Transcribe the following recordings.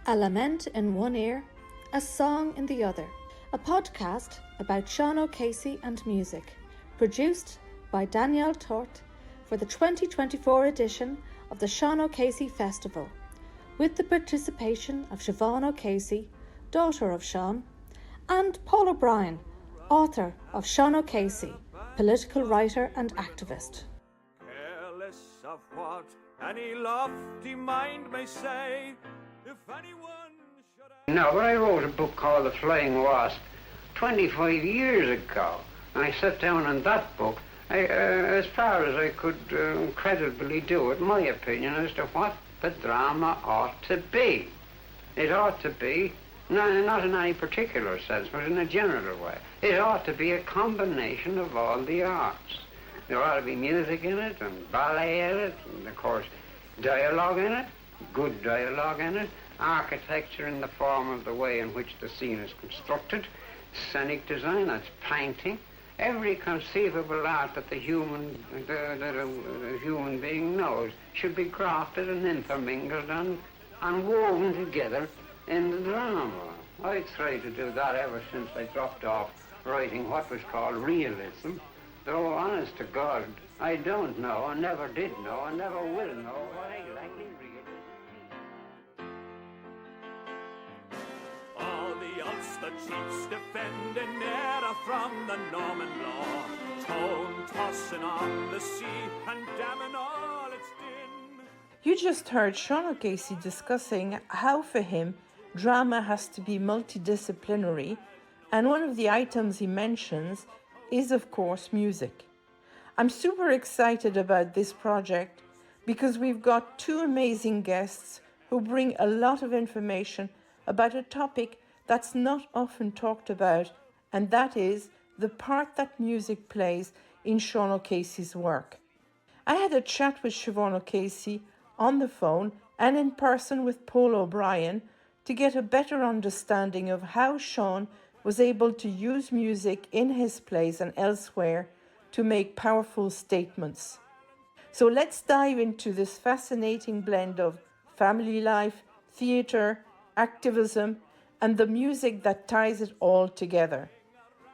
A lament in one ear, a song in the other. A podcast about Shivaun O'Casey and music, produced by Daniele Tort for the 2024 edition of the Shivaun O'Casey Festival, with the participation of Shivaun O'Casey, daughter of Shivaun, and Paul O'Brien, author of Shivaun O'Casey, political writer and activist. Careless of what any lofty mind may say, if anyone should... No, but I wrote a book called The Flying Wasp 25 years ago, and I sat down on that book, as far as I could credibly do it, my opinion as to what the drama ought to be. It ought to be, not in any particular sense, but in a general way. It ought to be a combination of all the arts. There ought to be music in it, and ballet in it, and of course dialogue in it, good dialogue in it, architecture in the form of the way in which the scene is constructed, scenic design, that's painting, every conceivable art that the human being knows should be crafted and intermingled and woven together in the drama. I tried to do that ever since I dropped off writing what was called realism, though honest to God, I don't know, and never did know, and never will know what exactly realism is. All the Ulster chiefs defending Nera from the Norman law, tone tossing on the sea and damning all its din. You just heard Shivaun O'Casey discussing how for him drama has to be multidisciplinary, and one of the items he mentions is of course music. I'm super excited about this project because we've got two amazing guests who bring a lot of information about a topic that's not often talked about, and that is the part that music plays in Shivaun O'Casey's work. I had a chat with Shivaun O'Casey on the phone and in person with Paul O'Brien to get a better understanding of how Shivaun was able to use music in his plays and elsewhere to make powerful statements. So let's dive into this fascinating blend of family life, theatre, activism, and the music that ties it all together.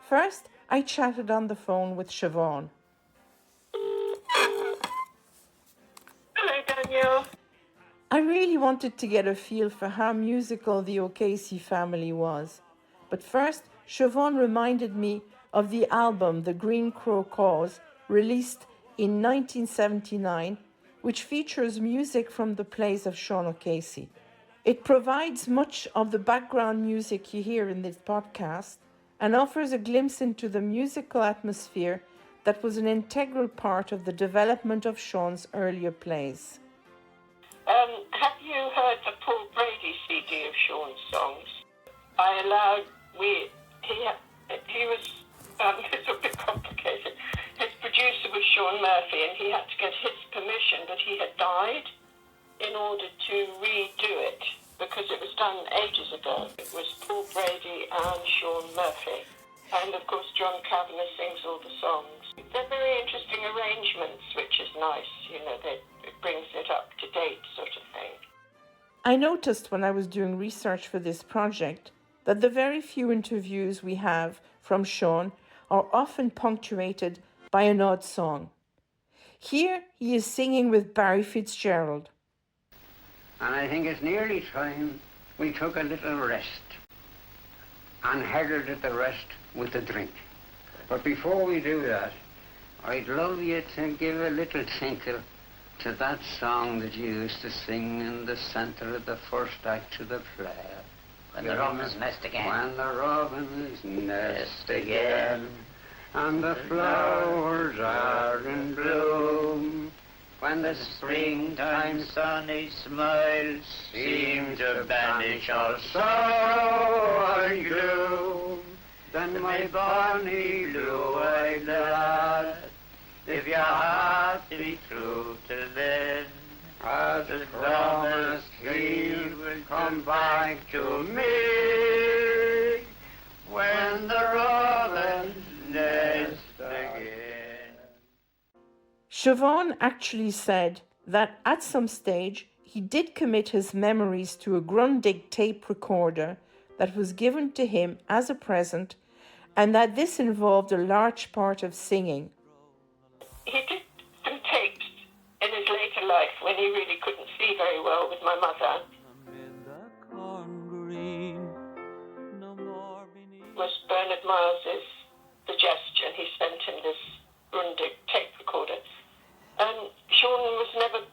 First, I chatted on the phone with Shivaun. Hello, Danielle. I really wanted to get a feel for how musical the O'Casey family was. But first, Shivaun reminded me of the album The Green Crow Cause, released in 1979, which features music from the plays of Shivaun O'Casey. It provides much of the background music you hear in this podcast and offers a glimpse into the musical atmosphere that was an integral part of the development of Shivaun's earlier plays. Have you heard the Paul Brady CD of Shivaun's songs? I allowed, he was, it's a bit complicated. His producer was Shaun Murphy, and he had to get his permission, but he had died in order to redo it, because it was done ages ago. It was Paul Brady and Shaun Murphy. And of course, John Kavanagh sings all the songs. They're very interesting arrangements, which is nice. It brings it up to date sort of thing. I noticed when I was doing research for this project that the very few interviews we have from Shivaun are often punctuated by an odd song. Here he is singing with Barry Fitzgerald. And I think it's nearly time we took a little rest and heralded the rest with a drink. But before we do that, I'd love you to give a little tinkle to that song that you used to sing in the centre of the first act of the play. When the robins nest again. When the robins nest again, and the flowers are in bloom, When the springtime sunny smiles seem to banish all sorrow and gloom, then my bonny blue-eyed lad, if your heart be true till then, as promised he will come back to me when the robins nest again. Shivaun actually said that at some stage he did commit his memories to a Grundig tape recorder that was given to him as a present, and that this involved a large part of singing. He did some tapes in his later life when he really couldn't see very well with my mother. Was Bernard Miles's suggestion. He sent him this Grundig tape recorder. And Sean was never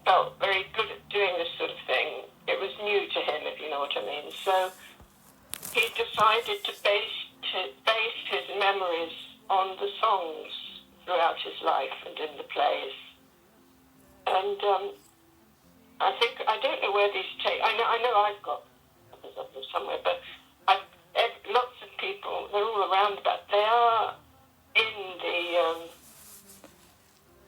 felt very good at doing this sort of thing. It was new to him, if you know what I mean. So he decided to base his memories on the songs throughout his life and in the plays. And I don't know where these tapes, I know I've got copies of them somewhere, but lots of people, they're all around about, they are in the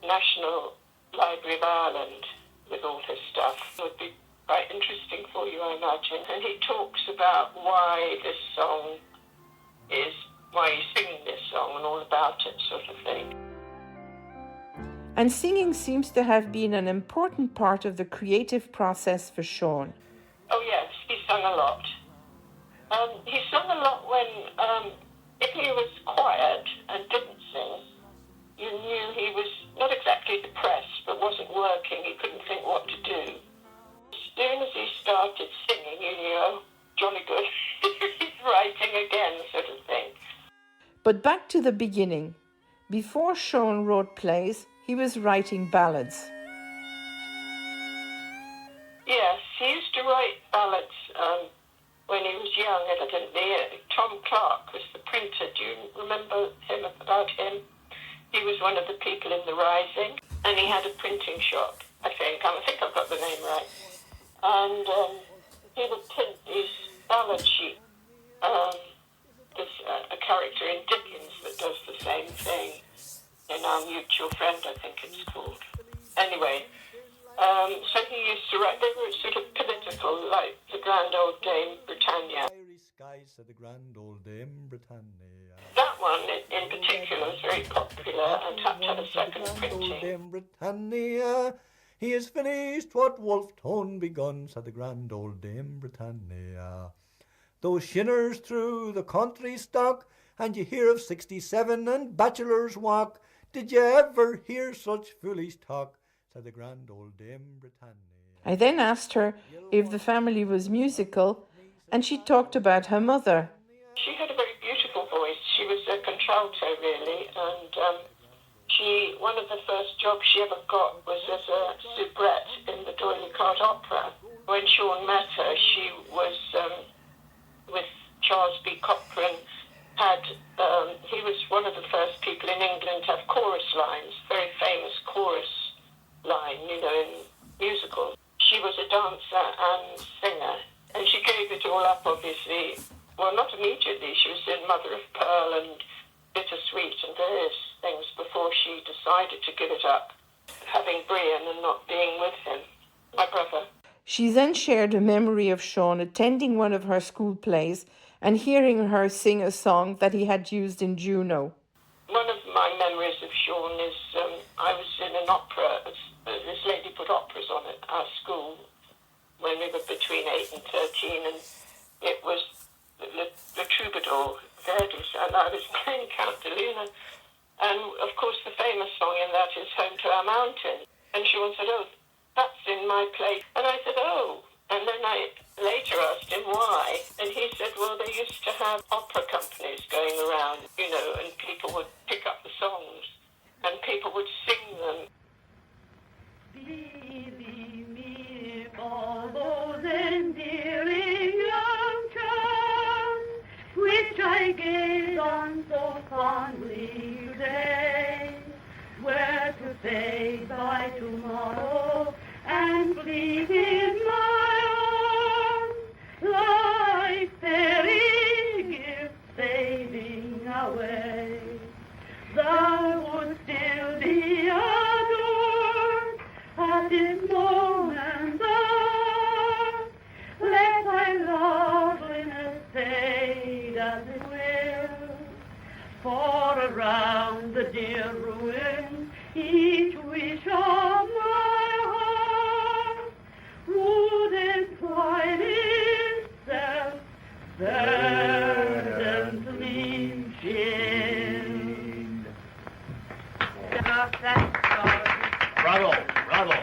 National Library of Ireland with all his stuff. It would be quite interesting for you, I imagine. And he talks about why he's singing this song and all about it, sort of thing. And singing seems to have been an important part of the creative process for Sean. Oh yes, he sung a lot. He sung a lot when, if he was quiet and didn't sing, you knew he was not exactly depressed, but wasn't working. He couldn't think what to do. As soon as he started singing, you knew, oh, jolly good, he's writing again, sort of thing. But back to the beginning. Before Sean wrote plays, he was writing ballads. Yes, he used to write ballads when he was young, evidently. Tom Clark was the printer. Do you remember about him? He was one of the people in the Rising, and he had a printing shop, I think. I think I've got the name right. And he would print these ballad sheets. There's a character in Dickens that does the same thing. In Our Mutual Friend, I think it's called. Anyway, so he used to write, they were sort of political, like the Grand Old Dame Britannia. Said the Grand Old Dame Britannia. That one in particular was very popular and had to have a second printing. Old Dame Britannia, he has finished what Wolfe Tone begun, said the Grand Old Dame Britannia. Those shinners through the country stock, and you hear of 67 and bachelor's walk. Did you ever hear such foolish talk, said the Grand Old Dame Britannia. I then asked her if the family was musical, and she talked about her mother. She had a very beautiful voice. She was a contralto, really, and one of the first jobs she ever got was as a soubrette in the D'Oyly Carte Opera. When Sean met her, she was with Charles B. Cochrane. He was one of the first people in England to have chorus lines, very famous chorus line, in musicals. She was a dancer and singer, and she gave it all up, obviously. Well, not immediately. She was in Mother of Pearl and Bittersweet and various things before she decided to give it up, having Brian and not being with him, my brother. She then shared a memory of Sean attending one of her school plays and hearing her sing a song that he had used in Juno. One of my memories of Sean is I was in an opera. This lady put operas on at our school when we were between 8 and 13, and it was the Troubadour, Verdi's, and I was playing Count de Luna. And, of course, the famous song in that is Home to Our Mountain. And Sean said, oh, that's in my play. And I said, oh. And then I later asked him why. And he said, well, they used to have opera companies going around, and people would pick up the songs and people would sing them. All those endearing young charms which I gazed on so fondly today were to fade by tomorrow and fleet in my arms like fairy gifts fading away. Thou would still be adored at this moment. Let thy loveliness fade as it will, for around the dear ruin each wish of my heart verdantly chill. Bravo, bravo.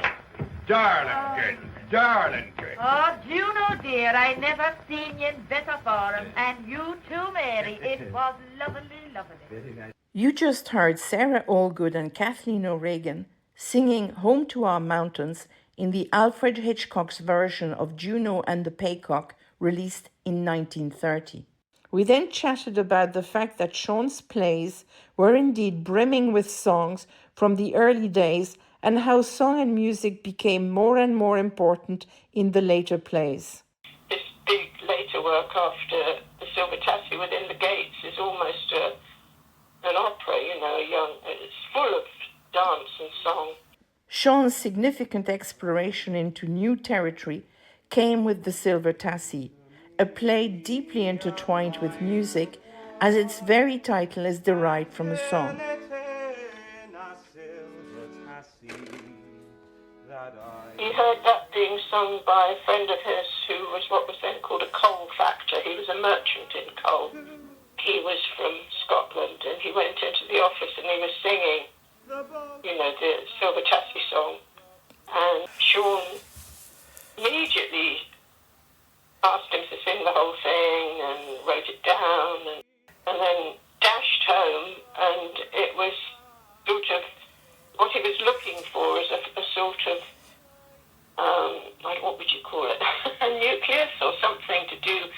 Darling kid, darling kid. Oh, Juno, dear, I never seen you in better form. And you too, Mary. It was lovely, lovely. You just heard Sarah Allgood and Kathleen O'Regan singing Home to Our Mountains in the Alfred Hitchcock's version of Juno and the Paycock, released in 1930. We then chatted about the fact that Sean's plays were indeed brimming with songs from the early days and how song and music became more and more important in the later plays. This big later work after The Silver Tassie Within the Gates is almost an opera, it's full of dance and song. Sean's significant exploration into new territory came with The Silver Tassie, a play deeply intertwined with music, as its very title is derived from a song. He heard that being sung by a friend of his who was what was then called a coal factor. He was a merchant in coal. He was from Scotland, and he went into the office and he was singing, the Silver Tassie song. And Sean immediately asked him to sing the whole thing and wrote it down and then dashed home, and it was sort of what he was looking for is a sort of, what would you call it, a nucleus or something to do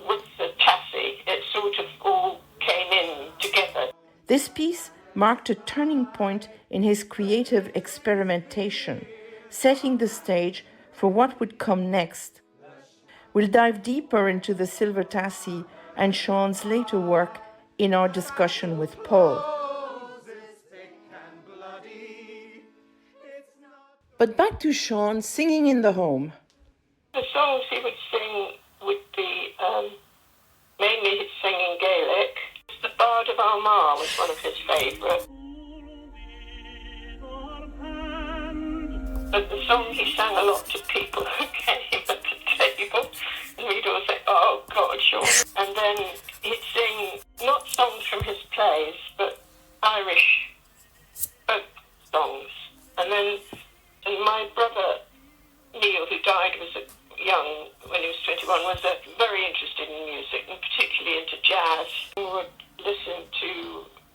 with the Tassie. It sort of all came in together. This piece marked a turning point in his creative experimentation, setting the stage for what would come next. We'll dive deeper into the Silver Tassie and Sean's later work in our discussion with Paul. But back to Sean singing in the home. The songs he would sing would be mainly he'd sing in Gaelic. The Bard of Armagh was one of his favourites. But the song he sang a lot to people who came at the table, and we'd all say, "Oh God, Sean." And then he'd sing not songs from his plays, but Irish folk songs. And my brother Neil, who died young when he was 21, was very interested in music and particularly into jazz. We would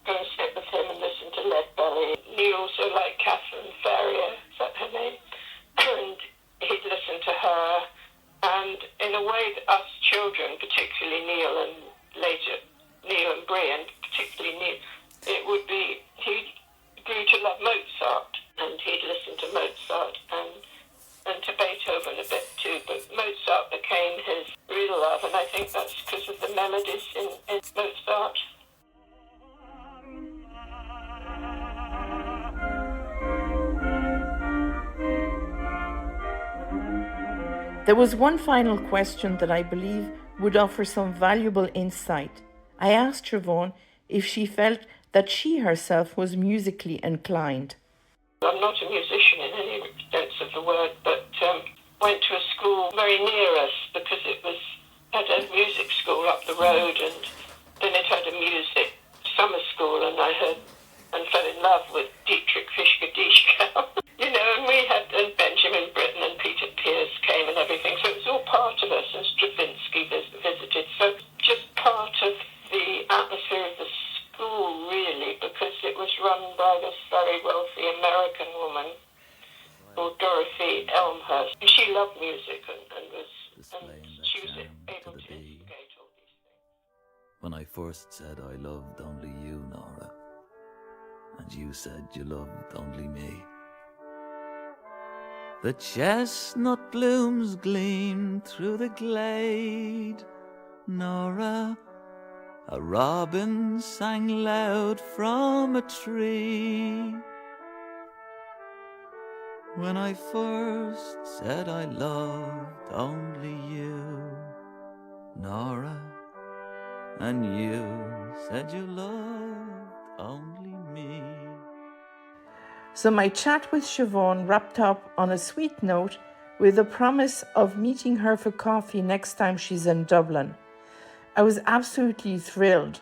go and sit with him and listen to Leadbelly. Neil also liked Catherine Ferrier, is that her name? And he'd listen to her. And in a way that us children, particularly Neil and later Neil and Brie, and particularly Neil, he grew to love Mozart, and he'd listen to Mozart and to Beethoven a bit too, but Mozart became his real love, and I think that's because of the melodies in Mozart. There was one final question that I believe would offer some valuable insight. I asked Shivaun if she felt that she herself was musically inclined. I'm not a musician in any sense of the word, but went to a school very near us because it had a music school up the road, and then it had a music summer school, and I heard and fell in love with Dietrich Fischer-Dieskau. And Benjamin Britten and Peter Pears came and everything, so it was all part of us, and Stravinsky visited, so just part of the atmosphere of the school, really, because it was run by this very wealthy American woman called Dorothy Elmhurst. And she loved music and she was able to instigate all these things. When I first said I loved only you, Nora, and you said you loved only me, the chestnut blooms gleamed through the glade, Nora. A robin sang loud from a tree. When I first said I loved only you, Nora, and you said you loved only me. So my chat with Shivaun wrapped up on a sweet note with the promise of meeting her for coffee next time she's in Dublin. I was absolutely thrilled.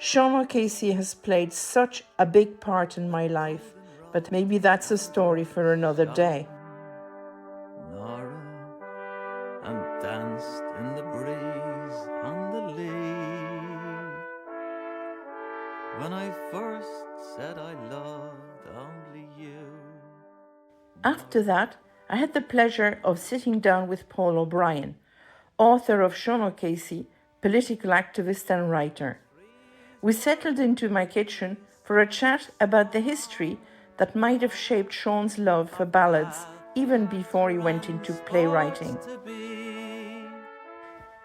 Shivaun O'Casey has played such a big part in my life, but maybe that's a story for another day. Nora, and danced in the breeze on the lea. When I first said I loved only you. After that, I had the pleasure of sitting down with Paul O'Brien, author of Shivaun O'Casey, political activist and writer. We settled into my kitchen for a chat about the history that might have shaped Shivaun's love for ballads even before he went into playwriting.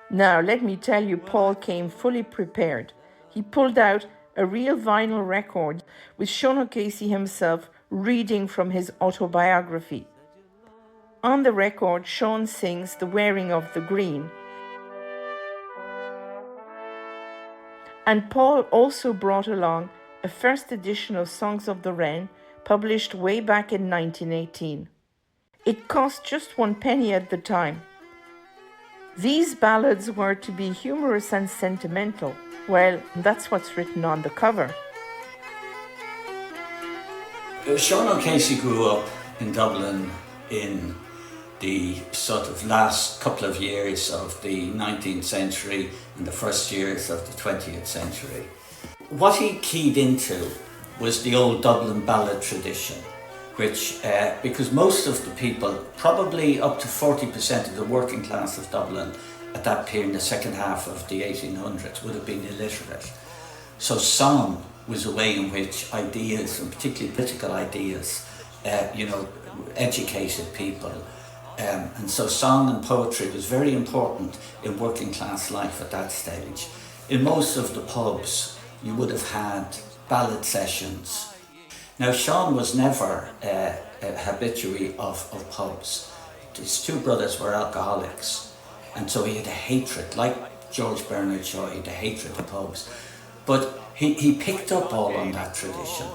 Now, let me tell you, Paul came fully prepared. He pulled out a real vinyl record with Shivaun O'Casey himself reading from his autobiography. On the record, Shivaun sings The Wearing of the Green. And Paul also brought along a first edition of Songs of the Wren, published way back in 1918. It cost just 1 penny at the time. These ballads were to be humorous and sentimental. Well, that's what's written on the cover. Shivaun O'Casey grew up in Dublin in the sort of last couple of years of the 19th century and the first years of the 20th century. What he keyed into was the old Dublin ballad tradition, which, because most of the people, probably up to 40% of the working class of Dublin at that period, in the second half of the 1800s, would have been illiterate. So song was a way in which ideas, and particularly political ideas, educated people. And so song and poetry was very important in working class life at that stage. In most of the pubs, you would have had ballad sessions. Now, Shivaun was never a habitué of pubs. His two brothers were alcoholics, and so he had a hatred, like George Bernard Shaw, he had a hatred of pubs. But he picked up all on that tradition.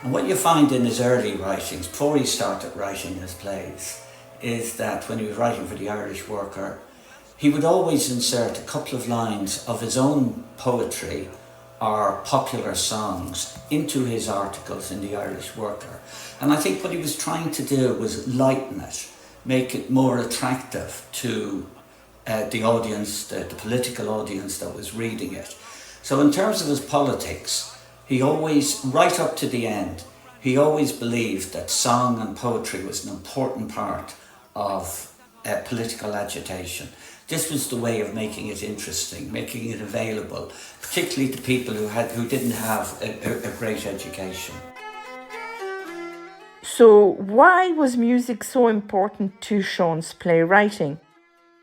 And what you find in his early writings, before he started writing his plays, is that when he was writing for the Irish Worker, he would always insert a couple of lines of his own poetry or popular songs into his articles in the Irish Worker. And I think what he was trying to do was lighten it, make it more attractive to the audience, the political audience that was reading it. So in terms of his politics, he always, right up to the end, he always believed that song and poetry was an important part of political agitation. This was the way of making it interesting, making it available, particularly to people who didn't have a great education. So why was music so important to Shivaun's playwriting?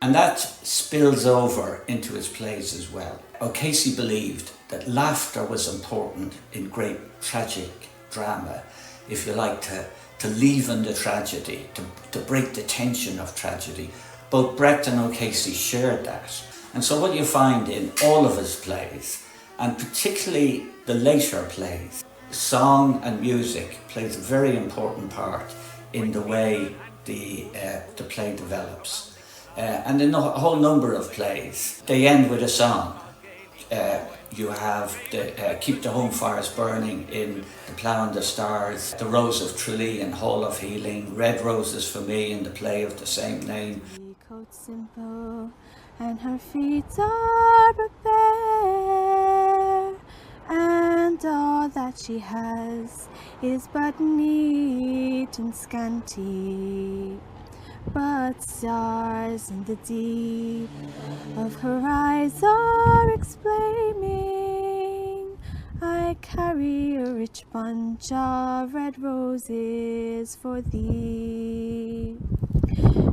And that spills over into his plays as well. O'Casey believed that laughter was important in great tragic drama, if you like, to leaven the tragedy, to break the tension of tragedy. Both Brett and O'Casey shared that. And so what you find in all of his plays, and particularly the later plays, song and music plays a very important part in the way the play develops. And in a whole number of plays, they end with a song. You have Keep the Home Fires Burning in The Plough and the Stars, The Rose of Tralee in Hall of Healing, Red Roses for Me in the play of the same name. Coat simple and her feet are but bare, and all that she has is but neat and scanty. But stars in the deep of her eyes are exclaiming, I carry a rich bunch of red roses for thee.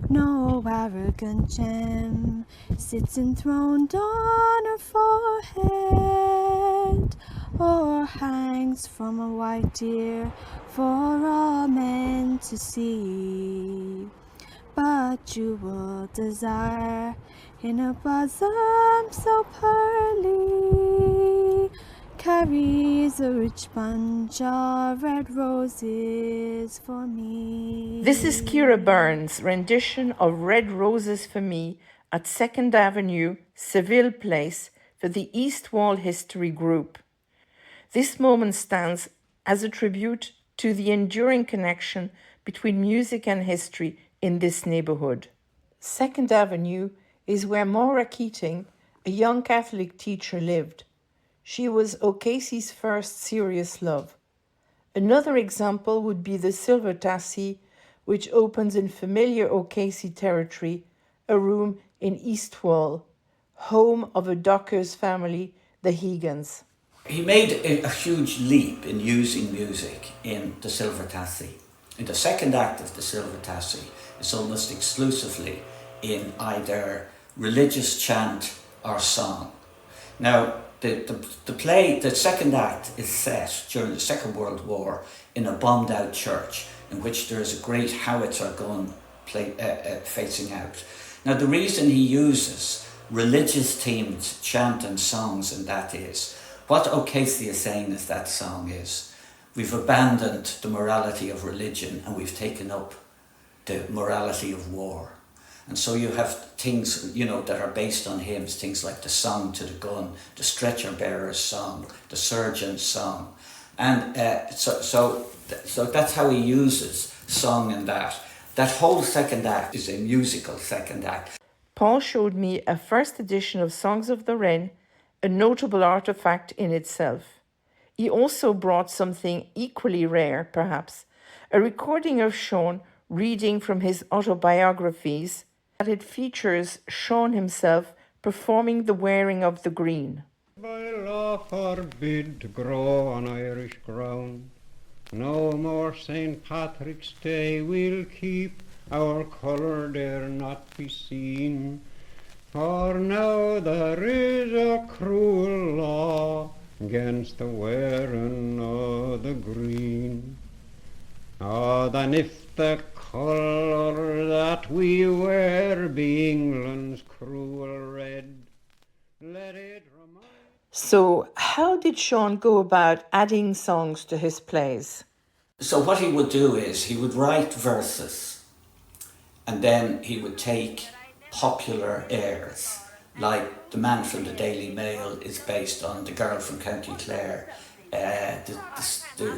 No arrogant gem sits enthroned on her forehead, or hangs from a white deer for all men to see. But jeweled desire in a bosom so pearly carries a rich bunch of red roses for me. This is Kira Byrne's rendition of Red Roses for Me, at 2nd Avenue, Seville Place, for the East Wall History Group. This moment stands as a tribute to the enduring connection between music and history in this neighbourhood. 2nd Avenue is where Maura Keating, a young Catholic teacher, lived. She was O'Casey's first serious love. Another example would be the Silver Tassie, which opens in familiar O'Casey territory, a room in East Wall, home of a Docker's family, the Heegans. He made a huge leap in using music in the Silver Tassie. In the second act of the Silver Tassie, it's almost exclusively in either religious chant or song. Now, the second act is set during the Second World War in a bombed out church in which there is a great howitzer gun facing out. Now, the reason he uses religious themed chant and songs in that is, what O'Casey is saying is that song is, we've abandoned the morality of religion and we've taken up the morality of war. And so you have things, that are based on hymns, things like the Song to the Gun, the Stretcher Bearer's Song, the Surgeon's Song. And so that's how he uses song in that. That whole second act is a musical second act. Paul showed me a first edition of Songs of the Wren, a notable artifact in itself. He also brought something equally rare, perhaps, a recording of Sean reading from his autobiographies, that it features Sean himself performing the wearing of the green. By law forbid to grow on Irish ground, no more St. Patrick's Day we'll keep, our colour dare not be seen, for now there is a cruel law against the wearing of the green. Oh, then if the colour that we wear be England's cruel red, let it remind... So, how did Sean go about adding songs to his plays? So what he would do is he would write verses and then he would take popular airs, like The Man from the Daily Mail is based on The Girl from County Clare. The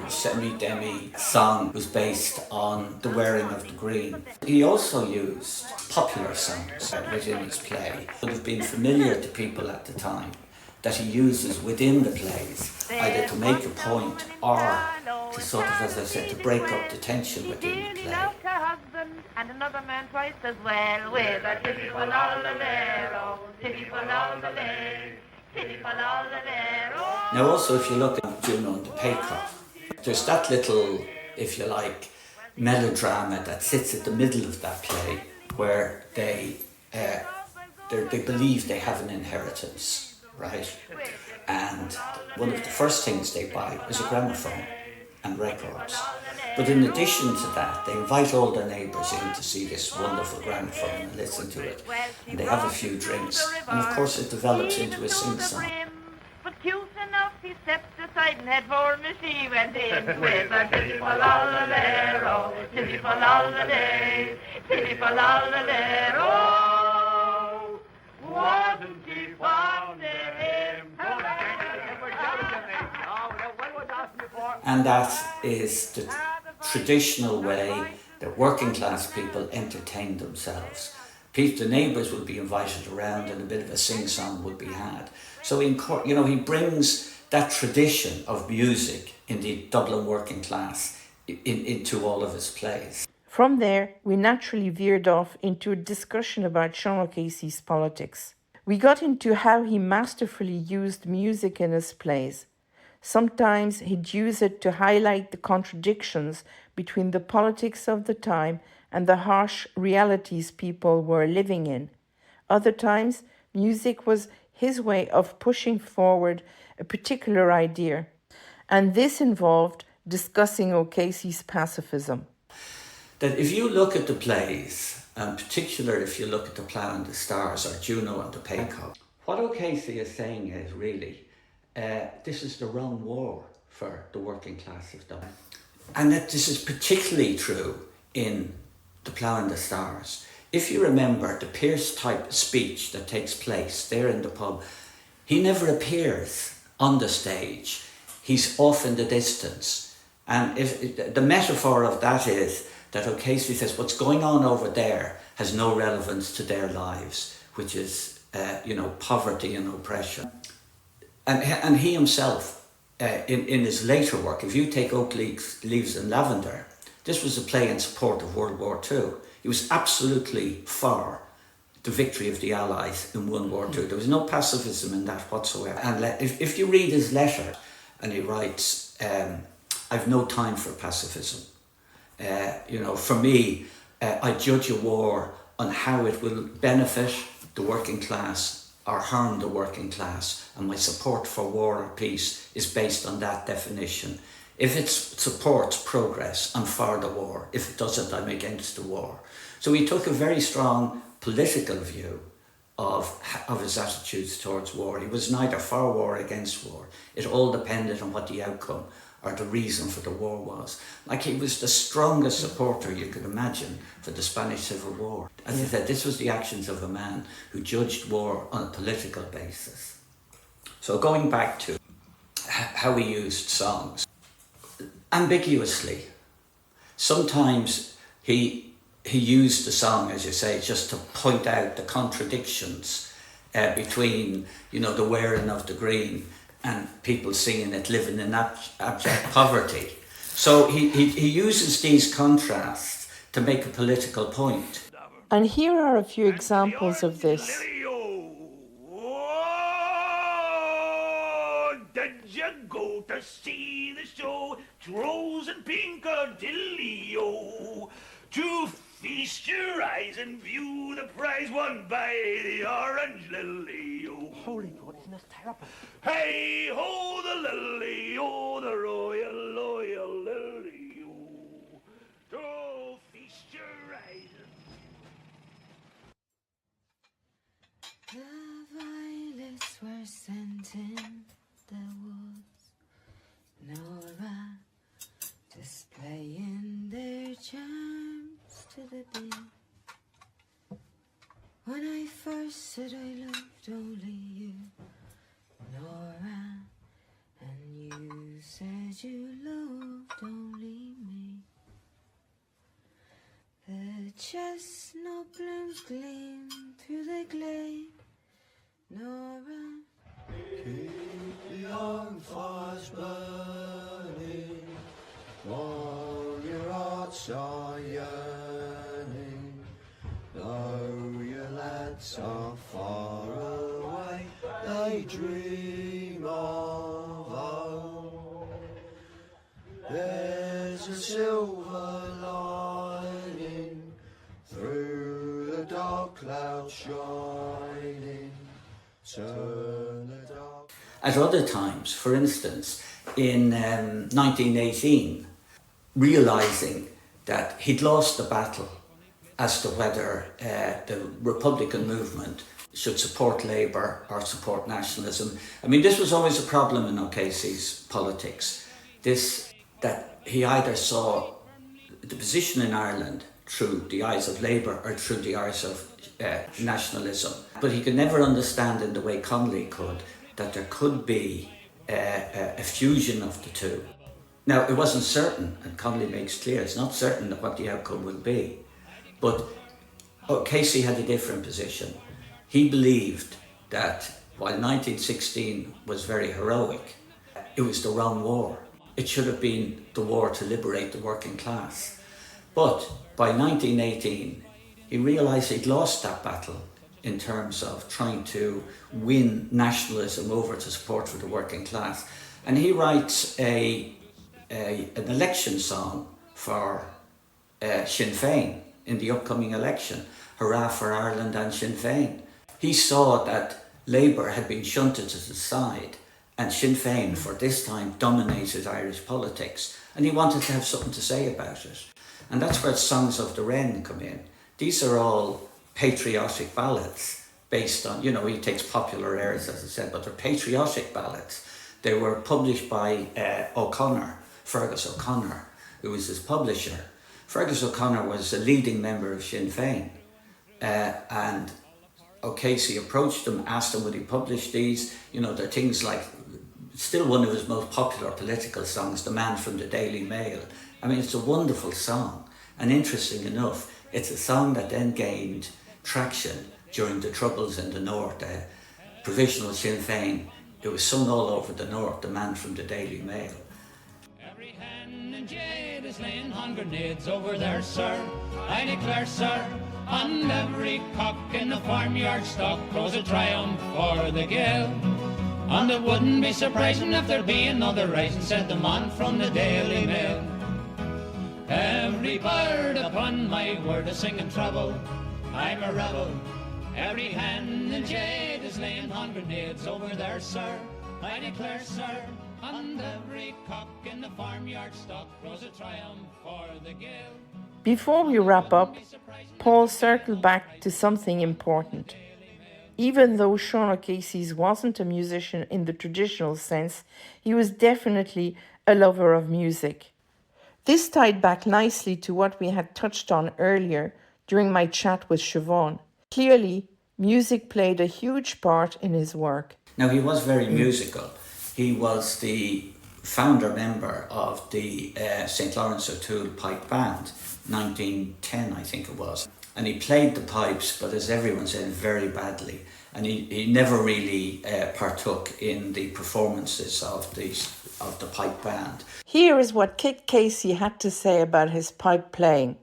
Semi-Demi song was based on The Wearing of the Green. He also used popular songs within his play. It would have been familiar to people at the time that he uses within the plays, either to make a point or to sort of, as I said, to break up the tension within the play. And another man twice as well, with a titty for all the lero, titty for all the lero, titty for all the lero. Now also, if you look at Juno and the Paycock, there's that little, if you like, melodrama that sits at the middle of that play where they believe they have an inheritance, right? And one of the first things they buy is a gramophone and records. But in addition to that, they invite all their neighbours in to see this wonderful gramophone and listen to it. And they have a few drinks. And of course it develops into a sing-song. But cute enough, he stepped aside and head for me, she went in with a titty for all the lero, titty for all the day, titty for all the lero. Wasn't she fond of him? And that is the traditional way that working class people entertain themselves. The neighbours would be invited around and a bit of a sing-song would be had. So he brings that tradition of music in the Dublin working class into all of his plays. From there, we naturally veered off into a discussion about Sean O'Casey's politics. We got into how he masterfully used music in his plays. Sometimes he'd use it to highlight the contradictions between the politics of the time and the harsh realities people were living in. Other times, music was his way of pushing forward a particular idea, and this involved discussing O'Casey's pacifism. That if you look at the plays, and particularly if you look at The Plough and the Stars or Juno and the Paycock, what O'Casey is saying is really, this is the wrong war for the working class of Dublin. And that this is particularly true in The Plough and the Stars. If you remember the Pierce type speech that takes place there in the pub, he never appears on the stage. He's off in the distance. And if the metaphor of that is that O'Casey says what's going on over there has no relevance to their lives, which is, poverty and oppression. And he himself, in his later work, if you take Oak Leaves and Lavender, this was a play in support of World War II. He was absolutely for the victory of the Allies in World War II. There was no pacifism in that whatsoever. And if you read his letter, and he writes, I've no time for pacifism. For me, I judge a war on how it will benefit the working class or harm the working class, and my support for war or peace is based on that definition. If it supports progress, I'm for the war. If it doesn't, I'm against the war. So he took a very strong political view of his attitudes towards war. He was neither for war or against war. It all depended on what the outcome or the reason for the war was. Like, he was the strongest supporter you could imagine for the Spanish Civil War. As I said, this was the actions of a man who judged war on a political basis. So going back to how he used songs, ambiguously. Sometimes he used the song, as you say, just to point out the contradictions between, the wearing of the green and people singing it, living in abject poverty. So he uses these contrasts to make a political point. And here are a few examples of this. Did you go to see the show? It's Rose and Piccadilly-o. To feast your eyes and view the prize won by the Orange Lily-o. Holy God, isn't this terrible? Hey ho, the lily-o, the royal lily-o. To feast your eyes. The violets were sent in the woods, Nora displaying their charms to the bee. When I first said I loved only you, Nora, and you said you loved only me. The chestnut blooms gleam through the glade, Nora. Keep the young fires burning while your hearts are yearning. Though your lads are far away, they dream of home. There's a silver lining through the dark clouds shining. Turn the dark. At other times, for instance, in 1918, realising that he'd lost the battle as to whether the Republican movement should support Labour or support nationalism. I mean, this was always a problem in O'Casey's politics. That he either saw the position in Ireland through the eyes of Labour or through the eyes of nationalism. But he could never understand in the way Connolly could that there could be a fusion of the two. Now, it wasn't certain, and Connolly makes clear, it's not certain what the outcome will be. But O'Casey had a different position. He believed that while 1916 was very heroic, it was the wrong war. It should have been the war to liberate the working class. But by 1918, he realised he'd lost that battle in terms of trying to win nationalism over to support for the working class. And he writes an election song for Sinn Féin in the upcoming election, Hurrah for Ireland and Sinn Féin. He saw that Labour had been shunted to the side and Sinn Féin, for this time, dominated Irish politics. And he wanted to have something to say about it. And that's where Songs of the Wren come in. These are all patriotic ballads based on, he takes popular airs, as I said, but they're patriotic ballads. They were published by Fergus O'Connor, who was his publisher. Fergus O'Connor was a leading member of Sinn Féin, and O'Casey approached him, asked him would he publish these. They're things like, still one of his most popular political songs, The Man from the Daily Mail. I mean, it's a wonderful song. And interesting enough, it's a song that then gained traction during the Troubles in the North. Provisional Sinn Féin, it was sung all over the North, The Man from the Daily Mail. Every hen and jade is laying hand grenades over there, sir. I declare, sir, and every cock in the farmyard stock crows a triumph for the Gael. And it wouldn't be surprising if there'd be another rising, said the man from the Daily Mail. Every bird upon my word is singing treble, I'm a rebel. Every hen and jade is laying hand grenades over there, sir. I declare, sir, and every cock in the farmyard stock grows a triumph for the Gael. Before we wrap up, Paul circled back to something important. Even though Shivaun O'Casey wasn't a musician in the traditional sense, he was definitely a lover of music. This tied back nicely to what we had touched on earlier during my chat with Shivaun. Clearly, music played a huge part in his work. Now, he was very musical. He was the founder member of the St. Lawrence O'Toole Pipe Band, 1910 I think it was. And he played the pipes, but as everyone said, very badly. And he never really partook in the performances of the pipe band. Here is what Kit Casey had to say about his pipe playing.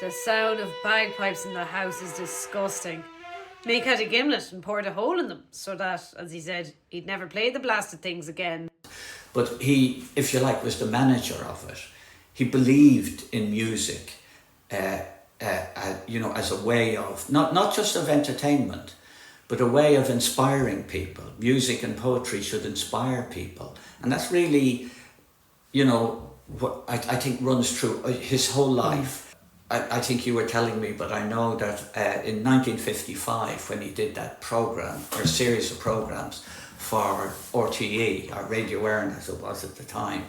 The sound of bagpipes in the house is disgusting. Mick had a gimlet and poured a hole in them so that, as he said, he'd never play the blasted things again. But he, if you like, was the manager of it. He believed in music, as a way of, not just of entertainment, but a way of inspiring people. Music and poetry should inspire people. And that's really, what I think runs through his whole life. I think you were telling me, but I know that in 1955, when he did that program, or a series of programs for RTE, or Radio Éireann as it was at the time,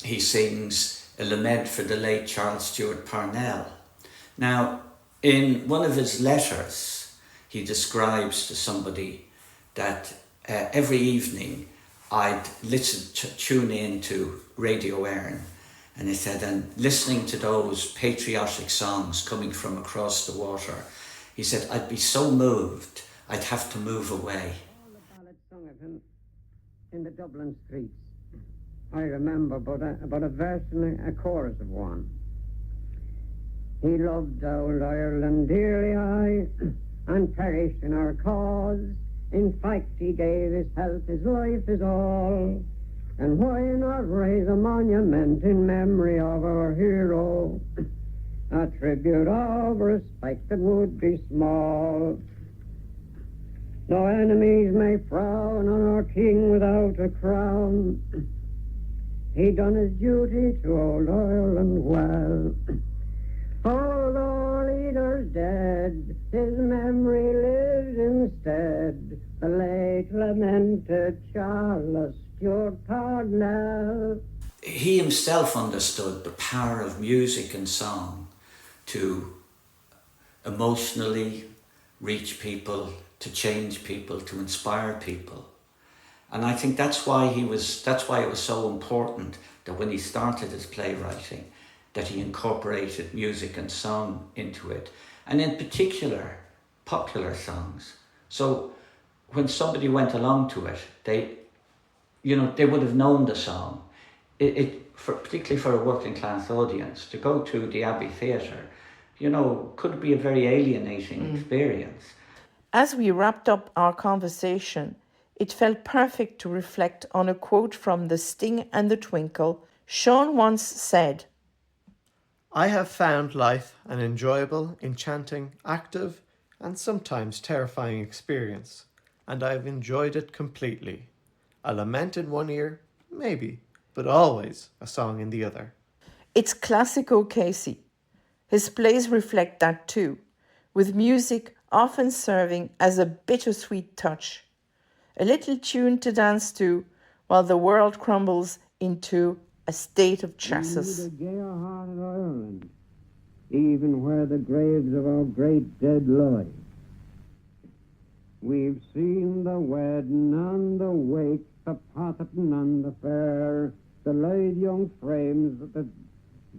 he sings a lament for the late Charles Stewart Parnell. Now, in one of his letters, he describes to somebody that every evening I'd tune in to Radio Éireann, and he said, and listening to those patriotic songs coming from across the water, he said, I'd be so moved, I'd have to move away. All the ballads sung of him in the Dublin streets. I remember about a verse and a chorus of one. He loved old Ireland dearly, aye, and perished in our cause. In fact, he gave his health, his life, his all. And why not raise a monument in memory of our hero? A tribute of respect that would be small. No enemies may frown on our king without a crown. He done his duty to old Ireland well. All our leaders dead, his memory lives instead. The late lamented Charles Stewart Parnell. He himself understood the power of music and song to emotionally reach people, to change people, to inspire people. And I think that's why it was so important that when he started his playwriting, that he incorporated music and song into it, and in particular, popular songs. So when somebody went along to it, they would have known the song. Particularly for a working class audience, to go to the Abbey Theatre, could be a very alienating experience. As we wrapped up our conversation, it felt perfect to reflect on a quote from The Sting and the Twinkle. Shivaun once said, I have found life an enjoyable, enchanting, active, and sometimes terrifying experience, and I have enjoyed it completely. A lament in one ear, maybe, but always a song in the other. It's classic O'Casey. His plays reflect that too, with music often serving as a bittersweet touch. A little tune to dance to while the world crumbles into a state of chassis. The gay heart of Ireland, even where the graves of our great dead lie. We've seen the wedding and the wake, the potting and the fair, the live young frames, the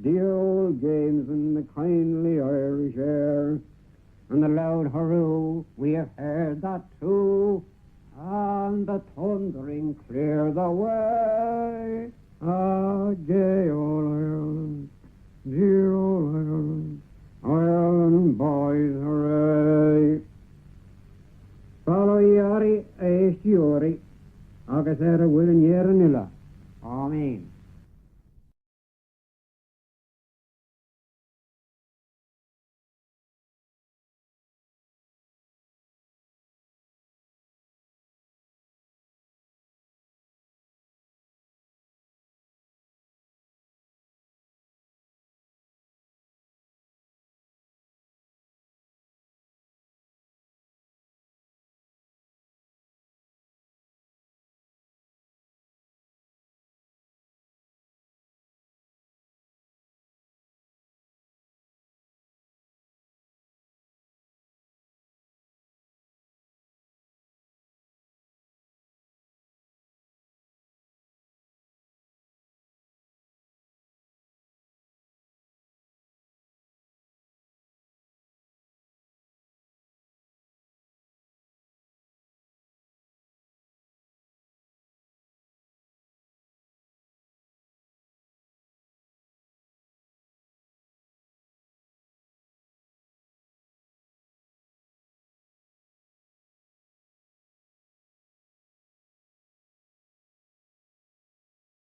dear old games in the kindly Irish air, and the loud hurroo, we have heard that too, and the thundering clear the way. Ah, gay old Ireland, dear old Ireland, Ireland boys, hooray! Follow yari, eist yori, agus willen yerenilla. Amen.